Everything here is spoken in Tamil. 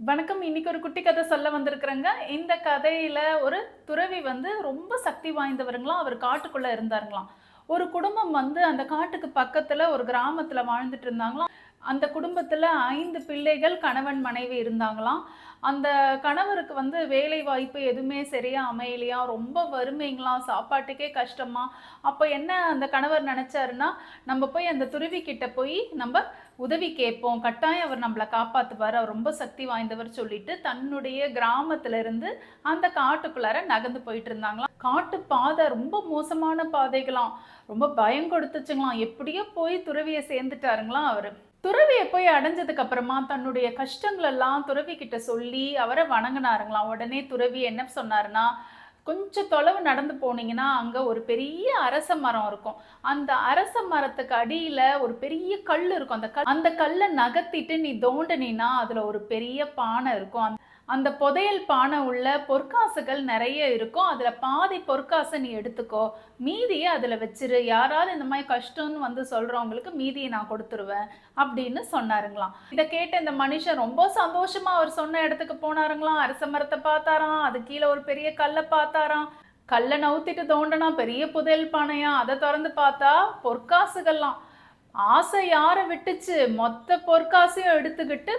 வணக்கம். இன்னைக்கு ஒரு குட்டி கதை சொல்ல வந்திருக்கிறேங்க. இந்த கதையில ஒரு துறவி ரொம்ப சக்தி வாய்ந்தவருங்களாம். அவர் காட்டுக்குள்ள இருந்தாருங்களாம். ஒரு குடும்பம் அந்த காட்டுக்கு பக்கத்துல ஒரு கிராமத்துல வாழ்ந்துட்டு இருந்தாங்களாம். அந்த குடும்பத்துல 5 பிள்ளைகள், கணவன், மனைவி இருந்தாங்களாம். அந்த கணவருக்கு வேலை வாய்ப்பு எதுவுமே சரியா அமையலையாம். ரொம்ப வறுமைங்களாம். சாப்பாட்டுக்கே கஷ்டமாம். அப்ப என்ன அந்த கணவர் நெனச்சாருன்னா, "நம்ப போய் அந்த துறவி கிட்ட போய் நம்ப உதவி கேட்போம். கட்டாயம் அவர் நம்மள காப்பாத்துவாரு. அவர் ரொம்ப சக்தி வாய்ந்தவர்" சொல்லிட்டு தன்னுடைய கிராமத்துல இருந்து அந்த காட்டுக்குள்ளார நகர்ந்து போயிட்டு இருந்தாங்களாம். காட்டு பாதை ரொம்ப மோசமான பாதைகளாம். ரொம்ப பயம் கொடுத்துச்சுங்களாம். எப்படியோ போய் துறவிய சேர்ந்துட்டாருங்களாம் அவரு. துறவிய போய் அடைஞ்சதுக்கு அப்புறமா தன்னுடைய கஷ்டங்கள் எல்லாம் துறவி கிட்ட சொல்லி அவர வணங்குனாருங்களாம். உடனே துறவி என்ன சொன்னாருன்னா, "கொஞ்சம் தொலைவு நடந்து போனீங்கன்னா, அங்க ஒரு பெரிய அரச மரம் இருக்கும். அந்த அரச மரத்துக்கு அடியில ஒரு பெரிய கல் இருக்கும். அந்த கல்ல நகர்த்திட்டு நீ தோண்டுனீன்னா, அதுல ஒரு பெரிய பானை இருக்கும். அந்த புதையல் பானை உள்ள பொற்காசுகள் நெறைய இருக்கும். அதுல பாதி பொற்காச நீ எடுத்துக்கோ. மீதிய அதுல வச்சிரு. யாராவது இந்த மாரி கஷ்டம்னு சொல்றவங்களுக்கு மீதிய நான் குடுத்துருவேன்" அப்படின்னு சொன்னாருங்களாம். இத கேட்ட இந்த மனுஷன் ரொம்ப சந்தோஷமா அவர் சொன்ன இடத்துக்கு போனாருங்களாம். அரச மரத்த பார்த்தாராம். அது கீழ ஒரு பெரிய கல்ல பார்த்தாராம். கல்ல நவுத்திட்டு தோண்டுனா பெரிய புதையல் பானையாம். அத தொறந்து பார்த்தா பொற்காசுகள்லாம். ஆசை யார விட்டுச்சு? மொத்த பொற்காசையும் எடுத்துக்கிட்டு